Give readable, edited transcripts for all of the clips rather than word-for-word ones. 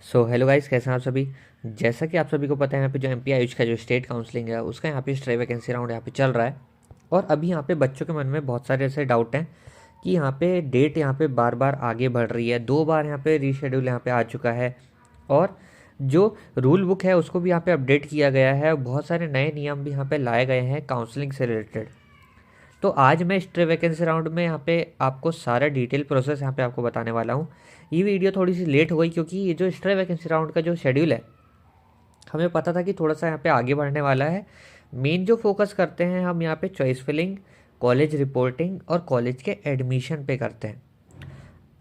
Hello guys, कैसे हैं आप सभी। जैसा कि आप सभी को पता है, यहाँ पे जो एमपी आयुष का जो स्टेट काउंसलिंग है उसका यहाँ पे स्ट्रे वैकेंसी राउंड यहाँ पे चल रहा है। और अभी यहाँ पे बच्चों के मन में बहुत सारे ऐसे डाउट हैं कि यहाँ पे डेट यहाँ पे बार बार आगे बढ़ रही है। 2 बार यहाँ पे रीशेड्यूल यहाँ पे आ चुका है और जो रूल बुक है उसको भी यहाँ पे अपडेट किया गया है। बहुत सारे नए नियम भी यहाँ पे लाए गए हैं काउंसलिंग से रिलेटेड। तो आज मैं स्ट्रे वैकेंसी राउंड में यहाँ पे आपको सारा डिटेल प्रोसेस यहाँ पे आपको बताने वाला हूँ। ये वीडियो थोड़ी सी लेट हो गई क्योंकि ये जो स्ट्रे वैकेंसी राउंड का जो शेड्यूल है, हमें पता था कि थोड़ा सा यहाँ पे आगे बढ़ने वाला है। मेन जो फोकस करते हैं हम यहाँ पे चॉइस फिलिंग, कॉलेज रिपोर्टिंग और कॉलेज के एडमिशन पे करते हैं।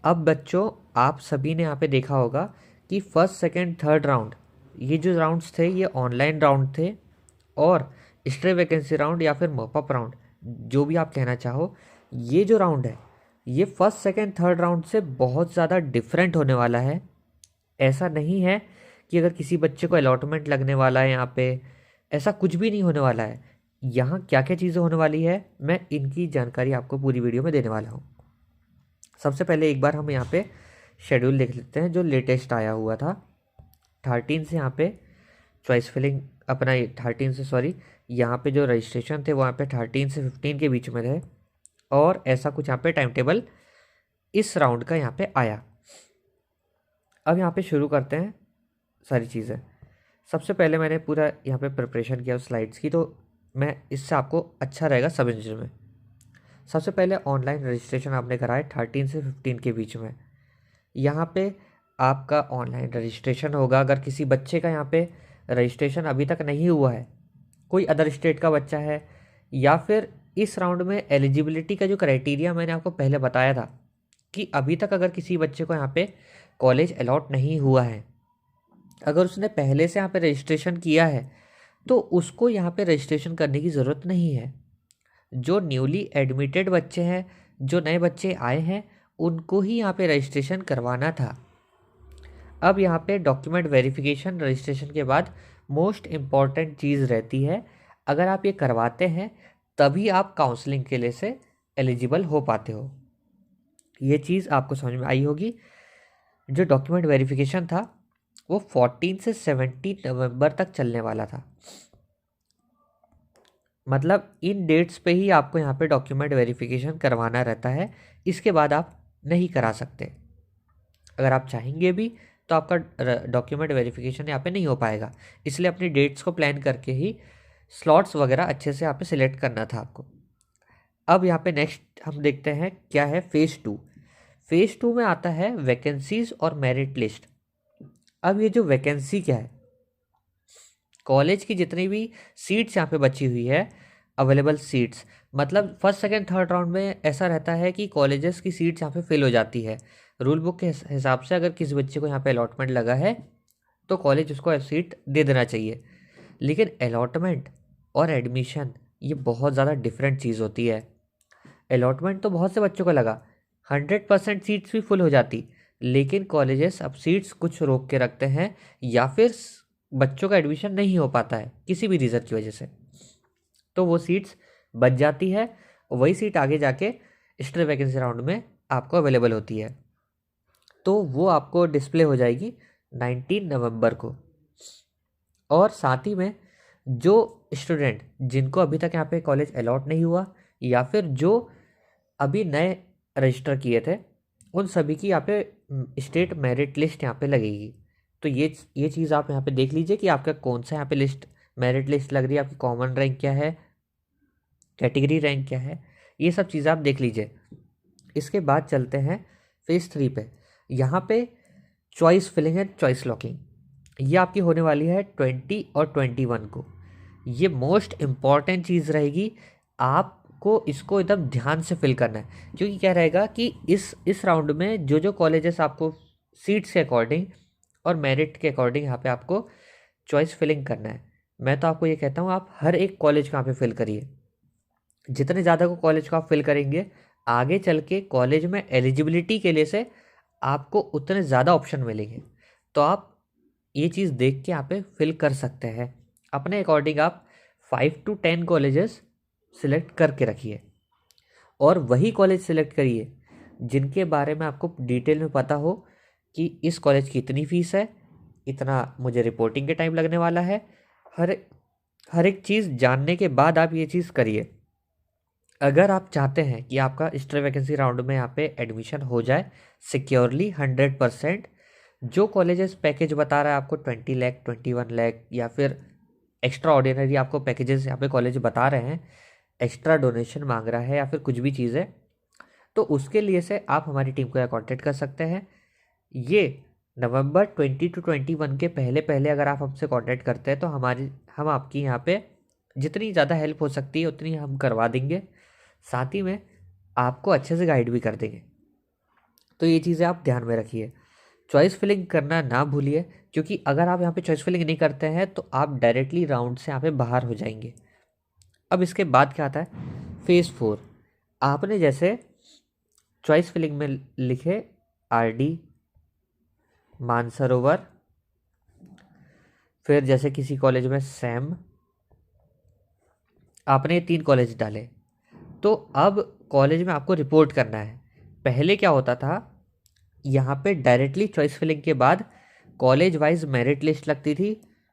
अब बच्चों, आप सभी ने यहाँ पे देखा होगा कि फर्स्ट सेकेंड थर्ड राउंड, ये जो राउंड्स थे ये ऑनलाइन राउंड थे। और स्ट्रे वैकेंसी राउंड या फिर मॉपअप राउंड, जो भी आप कहना चाहो, ये जो राउंड है ये फर्स्ट सेकेंड थर्ड राउंड से बहुत ज़्यादा डिफरेंट होने वाला है। ऐसा नहीं है कि अगर किसी बच्चे को अलॉटमेंट लगने वाला है यहाँ पे, ऐसा कुछ भी नहीं होने वाला है। यहाँ क्या क्या चीज़ें होने वाली है, मैं इनकी जानकारी आपको पूरी वीडियो में देने वाला हूँ। सबसे पहले एक बार हम यहाँ पे शेड्यूल देख लेते हैं जो लेटेस्ट आया हुआ था। 13 से यहाँ पे चॉइस फिलिंग अपना 13 से सॉरी, यहाँ पे जो रजिस्ट्रेशन थे वो यहाँ पे 13 से 15 के बीच में थे। और ऐसा कुछ यहाँ पे टाइम टेबल इस राउंड का यहाँ पे आया। अब यहाँ पे शुरू करते हैं सारी चीज़ें। सबसे पहले मैंने पूरा यहाँ पे प्रिपरेशन किया स्लाइड्स की, तो मैं इससे आपको अच्छा रहेगा समझने में। सबसे पहले ऑनलाइन रजिस्ट्रेशन आपने कराया 13 से 15 के बीच में। यहाँ पे आपका ऑनलाइन रजिस्ट्रेशन होगा। अगर किसी बच्चे का यहाँ पे रजिस्ट्रेशन अभी तक नहीं हुआ है, कोई अदर स्टेट का बच्चा है, या फिर इस राउंड में एलिजिबिलिटी का जो क्राइटेरिया मैंने आपको पहले बताया था कि अभी तक अगर किसी बच्चे को यहाँ पे कॉलेज अलॉट नहीं हुआ है, अगर उसने पहले से यहाँ पे रजिस्ट्रेशन किया है तो उसको यहाँ पे रजिस्ट्रेशन करने की ज़रूरत नहीं है। जो न्यूली एडमिटेड बच्चे हैं, जो नए बच्चे आए हैं, उनको ही यहाँ पे रजिस्ट्रेशन करवाना था। अब यहाँ पे डॉक्यूमेंट वेरिफिकेशन रजिस्ट्रेशन के बाद मोस्ट इम्पॉर्टेंट चीज़ रहती है। अगर आप ये करवाते हैं तभी आप काउंसलिंग के लिए से एलिजिबल हो पाते हो। ये चीज़ आपको समझ में आई होगी। जो डॉक्यूमेंट वेरिफिकेशन था वो 14 से 17 नवंबर तक चलने वाला था। मतलब इन डेट्स पे ही आपको यहाँ पे डॉक्यूमेंट वेरिफिकेशन करवाना रहता है। इसके बाद आप नहीं करा सकते। अगर आप चाहेंगे भी तो आपका डॉक्यूमेंट वेरिफिकेशन यहाँ पे नहीं हो पाएगा। इसलिए अपनी डेट्स को प्लान करके ही स्लॉट्स वगैरह अच्छे से यहाँ पे सिलेक्ट करना था आपको। अब यहाँ पे नेक्स्ट हम देखते हैं क्या है फेज़ 2। फेज़ 2 में आता है वैकेंसीज और मेरिट लिस्ट। अब ये जो वैकेंसी क्या है, कॉलेज की जितनी भी सीट्स यहाँ पे बची हुई है, अवेलेबल सीट्स, मतलब फर्स्ट सेकंड थर्ड राउंड में ऐसा रहता है कि कॉलेजेस की सीट्स यहाँ पे फिल हो जाती है। रूल बुक के हिसाब से अगर किसी बच्चे को यहाँ पे अलॉटमेंट लगा है तो कॉलेज उसको सीट दे देना चाहिए। लेकिन अलॉटमेंट और एडमिशन ये बहुत ज़्यादा डिफरेंट चीज़ होती है। अलॉटमेंट तो बहुत से बच्चों को लगा, 100% सीट्स भी फुल हो जाती, लेकिन कॉलेजेस अब सीट्स कुछ रोक के रखते हैं या फिर बच्चों का एडमिशन नहीं हो पाता है किसी भी रीज़न की वजह से, तो वो सीट्स बच जाती है। वही सीट आगे जाके स्ट्रे वैकेंसी राउंड में आपको अवेलेबल होती है। तो वो आपको डिस्प्ले हो जाएगी 19 नवंबर को। और साथ ही में जो स्टूडेंट जिनको अभी तक यहाँ पे कॉलेज अलॉट नहीं हुआ या फिर जो अभी नए रजिस्टर किए थे, उन सभी की यहाँ पे स्टेट मेरिट लिस्ट यहाँ पे लगेगी। तो ये चीज़ आप यहाँ पे देख लीजिए कि आपका कौन सा यहाँ पे लिस्ट मेरिट लिस्ट लग रही है, आपकी कॉमन रैंक क्या है, कैटेगरी रैंक क्या है, ये सब चीज़ें आप देख लीजिए। इसके बाद चलते हैं फेज़ 3 पे। यहाँ पे choice filling and choice locking ये आपकी होने वाली है 20 और 21 को। ये मोस्ट इम्पॉर्टेंट चीज़ रहेगी। आपको इसको एकदम ध्यान से फिल करना है, क्योंकि क्या रहेगा कि इस राउंड में जो जो कॉलेजेस आपको सीट्स के अकॉर्डिंग और मेरिट के अकॉर्डिंग यहाँ पे आपको चॉइस फिलिंग करना है। मैं तो आपको ये कहता हूँ आप हर एक कॉलेज को यहाँ पे फिल करिए। जितने ज़्यादा को कॉलेज को आप फिल करेंगे, आगे चल के कॉलेज में एलिजिबिलिटी के लिए से आपको उतने ज़्यादा ऑप्शन मिलेंगे। तो आप ये चीज़ देख के यहाँ पे फिल कर सकते हैं। अपने अकॉर्डिंग आप 5 to 10 कॉलेजेस सिलेक्ट करके रखिए और वही कॉलेज सिलेक्ट करिए जिनके बारे में आपको डिटेल में पता हो कि इस कॉलेज की इतनी फ़ीस है, इतना मुझे रिपोर्टिंग के टाइम लगने वाला है। हर हर एक चीज़ जानने के बाद आप ये चीज़ करिए। अगर आप चाहते हैं कि आपका स्ट्रे वैकेंसी राउंड में यहाँ पे एडमिशन हो जाए सिक्योरली 100%, जो कॉलेजेस पैकेज बता रहा है आपको 20 लाख 21 लाख या फिर एक्स्ट्रा ऑर्डिनरी आपको पैकेजेस यहाँ पे कॉलेज बता रहे हैं, एक्स्ट्रा डोनेशन मांग रहा है या फिर कुछ भी चीज़ है, तो उसके लिए से आप हमारी टीम को कॉन्टेक्ट कर सकते हैं। ये नवंबर 20 to 21 के पहले पहले अगर आप हमसे कांटेक्ट करते हैं तो हम आपकी यहाँ पे जितनी ज़्यादा हेल्प हो सकती है उतनी हम करवा देंगे, साथ ही में आपको अच्छे से गाइड भी कर देंगे। तो ये चीज़ें आप ध्यान में रखिए। चॉइस फिलिंग करना ना भूलिए, क्योंकि अगर आप यहाँ पे चॉइस फिलिंग नहीं करते हैं तो आप डायरेक्टली राउंड से यहाँ पे बाहर हो जाएंगे। अब इसके बाद क्या आता है, फेज़ 4। आपने जैसे चॉइस फिलिंग में लिखे RD, मानसरोवर, फिर जैसे किसी कॉलेज में सैम, आपने ये 3 कॉलेज डाले, तो अब कॉलेज में आपको रिपोर्ट करना है। पहले क्या होता था, यहाँ पे डायरेक्टली चॉइस फिलिंग के बाद कॉलेज वाइज मेरिट लिस्ट लगती थी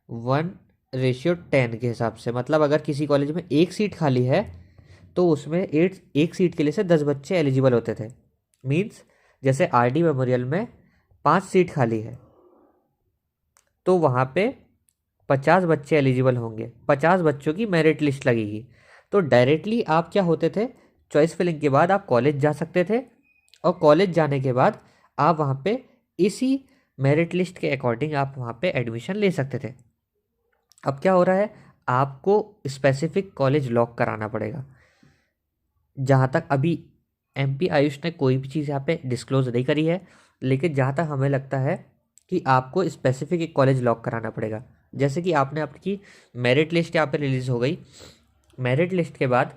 1:10 के हिसाब से। मतलब अगर किसी कॉलेज में एक सीट खाली है तो उसमें एक सीट के लिए से 10 बच्चे एलिजिबल होते थे। मीन्स जैसे RD मेमोरियल में 5 सीट खाली है तो वहाँ पे 50 बच्चे एलिजिबल होंगे, 50 बच्चों की मेरिट लिस्ट लगेगी। तो डायरेक्टली आप क्या होते थे, चॉइस फिलिंग के बाद आप कॉलेज जा सकते थे और कॉलेज जाने के बाद आप वहाँ पे इसी मेरिट लिस्ट के अकॉर्डिंग आप वहाँ पे एडमिशन ले सकते थे। अब क्या हो रहा है, आपको स्पेसिफिक कॉलेज लॉक कराना पड़ेगा। जहाँ तक अभी MP आयुष ने कोई भी चीज़ यहाँ पे डिस्क्लोज नहीं करी है, लेकिन जहाँ तक हमें लगता है कि आपको स्पेसिफिक एक कॉलेज लॉक कराना पड़ेगा। जैसे कि आपने आपकी मेरिट लिस्ट यहाँ पे रिलीज़ हो गई, मेरिट लिस्ट के बाद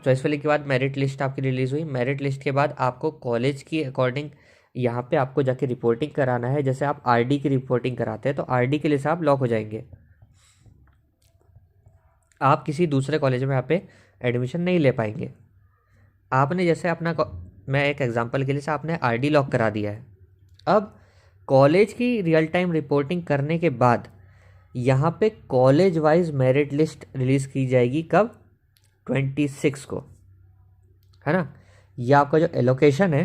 चॉइस फिलिंग के बाद मेरिट लिस्ट आपकी रिलीज़ हुई, मेरिट लिस्ट के बाद आपको कॉलेज की अकॉर्डिंग यहाँ पे आपको जाके रिपोर्टिंग कराना है। जैसे आप RD की रिपोर्टिंग कराते हैं तो RD के लिए से आप लॉक हो जाएंगे, आप किसी दूसरे कॉलेज में यहाँ पे एडमिशन नहीं ले पाएंगे। आपने जैसे मैं एक एग्जांपल के लिए से आपने RD लॉक करा दिया है। अब कॉलेज की रियल टाइम रिपोर्टिंग करने के बाद यहाँ पे college wise merit list release की जाएगी कब, 26 को, है ना। यह आपका जो एलोकेशन है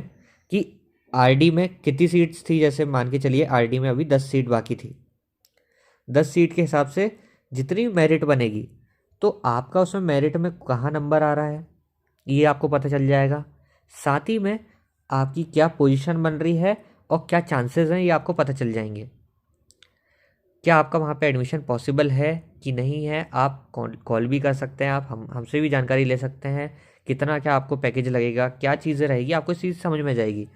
कि RD में कितनी सीट्स थी, जैसे मान के चलिए RD में अभी 10 सीट बाकी थी, 10 सीट के हिसाब से जितनी मेरिट बनेगी तो आपका उसमें मेरिट में कहाँ नंबर आ रहा है ये आपको पता चल जाएगा। साथ ही में आपकी क्या पोजीशन बन रही है और क्या चांसेस हैं ये आपको पता चल जाएंगे। क्या आपका वहाँ पे एडमिशन पॉसिबल है कि नहीं है, आप कॉल भी कर सकते हैं, आप हमसे भी जानकारी ले सकते हैं कितना क्या आपको पैकेज लगेगा, क्या चीज़ें रहेगी, आपको इस चीज़ समझ में जाएगी।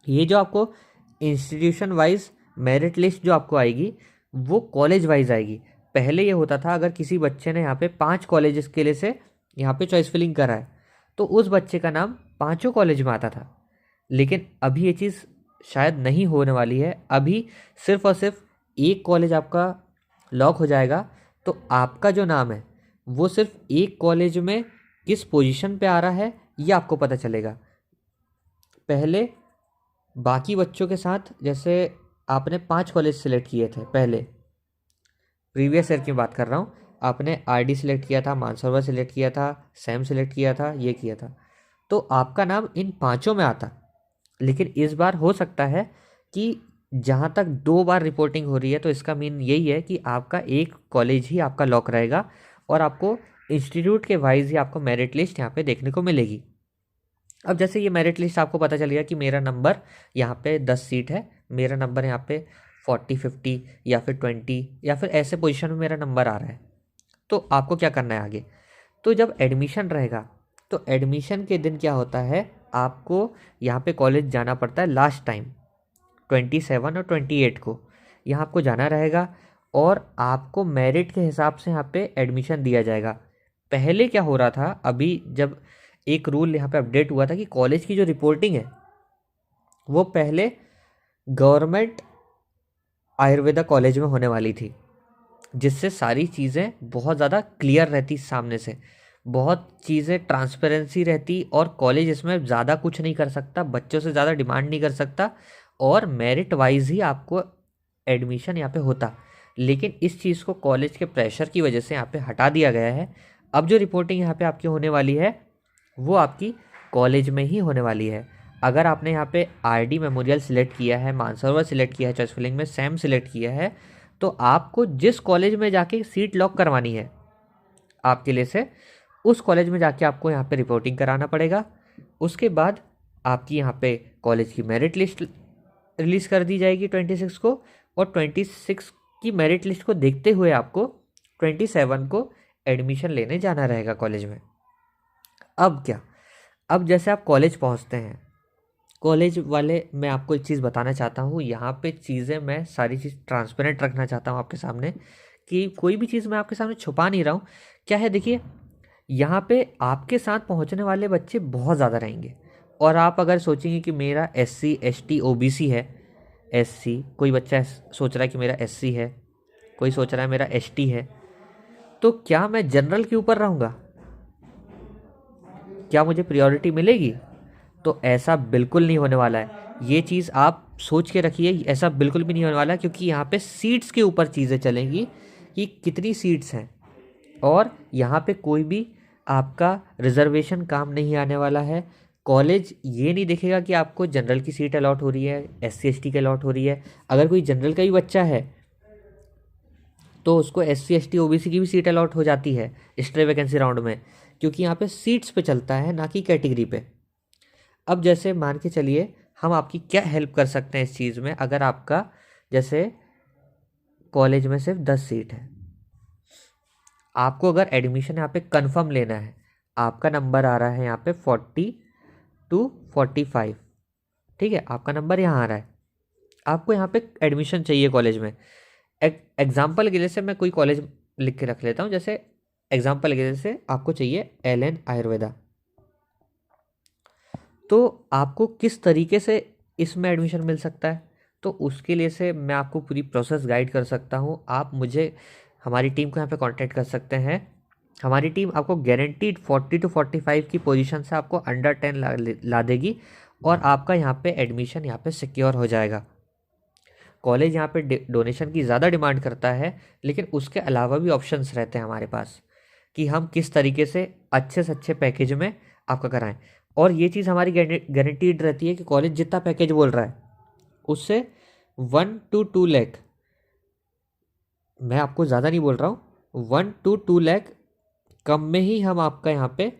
ये जो आपको इंस्टीट्यूशन वाइज मेरिट लिस्ट जो आपको आएगी वो कॉलेज वाइज आएगी। पहले ये होता था अगर किसी बच्चे ने यहाँ पे 5 कॉलेजेस के लिए से यहाँ पे चॉइस फिलिंग करा है तो उस बच्चे का नाम 5 कॉलेज में आता था, लेकिन अभी ये चीज़ शायद नहीं होने वाली है। अभी सिर्फ और सिर्फ एक कॉलेज आपका लॉक हो जाएगा, तो आपका जो नाम है वो सिर्फ एक कॉलेज में किस पोजीशन पे आ रहा है ये आपको पता चलेगा। पहले बाकी बच्चों के साथ जैसे आपने 5 कॉलेज सिलेक्ट किए थे, पहले प्रीवियस ईयर की बात कर रहा हूँ, आपने RD सिलेक्ट किया था, मानसरोवर सिलेक्ट किया था, सैम सिलेक्ट किया था, ये किया था, तो आपका नाम इन 5 में आता। लेकिन इस बार हो सकता है कि जहाँ तक 2 बार रिपोर्टिंग हो रही है तो इसका मीन यही है कि आपका एक कॉलेज ही आपका लॉक रहेगा और आपको इंस्टीट्यूट के वाइज ही आपको मेरिट लिस्ट यहाँ पे देखने को मिलेगी। अब जैसे ये मेरिट लिस्ट आपको पता चल गया कि मेरा नंबर यहाँ पे 10 सीट है, मेरा नंबर यहाँ पे 40-50 या फिर 20 या फिर ऐसे पोजीशन में मेरा नंबर आ रहा है, तो आपको क्या करना है आगे। तो जब एडमिशन रहेगा तो एडमिशन के दिन क्या होता है, आपको यहाँ पे कॉलेज जाना पड़ता है लास्ट टाइम 27 और 28 को यहाँ आपको जाना रहेगा और आपको मेरिट के हिसाब से यहाँ पे एडमिशन दिया जाएगा। पहले क्या हो रहा था, अभी जब एक रूल यहाँ पे अपडेट हुआ था कि कॉलेज की जो रिपोर्टिंग है वो पहले गवर्नमेंट आयुर्वेदा कॉलेज में होने वाली थी, जिससे सारी चीज़ें बहुत ज़्यादा क्लियर रहती, सामने से बहुत चीज़ें ट्रांसपेरेंसी रहती और कॉलेज इसमें ज़्यादा कुछ नहीं कर सकता, बच्चों से ज़्यादा डिमांड नहीं कर सकता और मेरिट वाइज ही आपको एडमिशन यहाँ पे होता, लेकिन इस चीज़ को कॉलेज के प्रेशर की वजह से यहाँ पे हटा दिया गया है। अब जो रिपोर्टिंग यहाँ पे आपकी होने वाली है वो आपकी कॉलेज में ही होने वाली है। अगर आपने यहाँ पे आरडी मेमोरियल सिलेक्ट किया है, मानसरोवर सिलेक्ट किया है, चॉइस फिलिंग में सैम सिलेक्ट किया है, तो आपको जिस कॉलेज में जाके सीट लॉक करवानी है आपके लिए से, उस कॉलेज में जाके आपको यहाँ पे रिपोर्टिंग कराना पड़ेगा। उसके बाद आपकी यहाँ पे कॉलेज की मेरिट लिस्ट रिलीज़ कर दी जाएगी 26 को, और 26 की मेरिट लिस्ट को देखते हुए आपको 27 को एडमिशन लेने जाना रहेगा कॉलेज में। अब क्या, अब जैसे आप कॉलेज पहुँचते हैं, कॉलेज वाले मैं आपको एक चीज़ बताना चाहता हूँ, यहाँ पे चीज़ें मैं सारी चीज़ ट्रांसपेरेंट रखना चाहता हूँ आपके सामने, कि कोई भी चीज़ मैं आपके सामने छुपा नहीं रहा हूँ। क्या है, देखिए यहाँ पे आपके साथ पहुँचने वाले बच्चे बहुत ज़्यादा रहेंगे, और आप अगर सोचेंगे कि मेरा SC ST OBC है, SC कोई बच्चा सोच रहा है कि मेरा SC है, कोई सोच रहा है मेरा ST है, तो क्या मैं जनरल के ऊपर रहूँगा? क्या मुझे प्रायोरिटी मिलेगी? तो ऐसा बिल्कुल नहीं होने वाला है। ये चीज़ आप सोच के रखिए, ऐसा बिल्कुल भी नहीं होने वाला, क्योंकि यहाँ पे सीट्स के ऊपर चीज़ें चलेंगी कि कितनी सीट्स हैं, और यहाँ पे कोई भी आपका रिजर्वेशन काम नहीं आने वाला है। कॉलेज ये नहीं देखेगा कि आपको जनरल की सीट अलॉट हो रही है, SC ST की अलॉट हो रही है। अगर कोई जनरल का ही बच्चा है तो उसको SC ST OBC की भी सीट अलॉट हो जाती है स्ट्रे वैकेंसी राउंड में, क्योंकि यहाँ पे सीट्स पे चलता है, ना कि कैटेगरी पे। अब जैसे मान के चलिए, हम आपकी क्या हेल्प कर सकते हैं इस चीज़ में। अगर आपका जैसे कॉलेज में सिर्फ 10 सीट है, आपको अगर एडमिशन यहाँ पे कंफर्म लेना है, आपका नंबर आ रहा है यहाँ पे 40 to 45, ठीक है, आपका नंबर यहाँ आ रहा है, आपको यहाँ पे एडमिशन चाहिए कॉलेज में। एग्जाम्पल के लिए से मैं कोई कॉलेज लिख के रख लेता हूँ, जैसे एग्जाम्पल के लिए से आपको चाहिए LN आयुर्वेदा, तो आपको किस तरीके से इसमें एडमिशन मिल सकता है, तो उसके लिए से मैं आपको पूरी प्रोसेस गाइड कर सकता हूँ। आप मुझे, हमारी टीम को यहाँ पे कांटेक्ट कर सकते हैं। हमारी टीम आपको गारंटीड 40 to 45 की पोजीशन से आपको अंडर 10 ला देगी, और आपका यहाँ पे एडमिशन यहाँ पे सिक्योर हो जाएगा। कॉलेज यहाँ पे डोनेशन की ज़्यादा डिमांड करता है, लेकिन उसके अलावा भी ऑप्शंस रहते हैं हमारे पास कि हम किस तरीके से अच्छे पैकेज में आपका कराएं। और ये चीज़ हमारी गारंटीड रहती है कि कॉलेज जितना पैकेज बोल रहा है उससे 1 to 2 लाख, मैं आपको ज़्यादा नहीं बोल रहा हूँ, 1 to 2 लाख कम में ही हम आपका यहाँ पे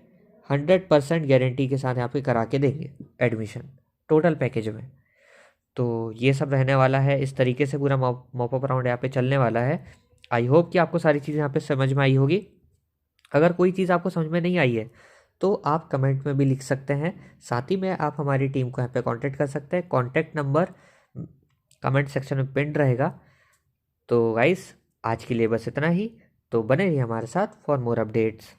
100% गारंटी के साथ यहाँ पे करा के देंगे एडमिशन टोटल पैकेज में। तो ये सब रहने वाला है, इस तरीके से पूरा मॉप अप राउंड यहाँ पे चलने वाला है। आई होप कि आपको सारी चीज़ें यहाँ पे समझ में आई होगी। अगर कोई चीज़ आपको समझ में नहीं आई है तो आप कमेंट में भी लिख सकते हैं, साथ ही में आप हमारी टीम को यहाँ पे कांटेक्ट कर सकते हैं। कांटेक्ट नंबर कमेंट सेक्शन में पिन रहेगा। तो गाइस, आज के लिए बस इतना ही, तो बने रहिए हमारे साथ फॉर मोर अपडेट्स।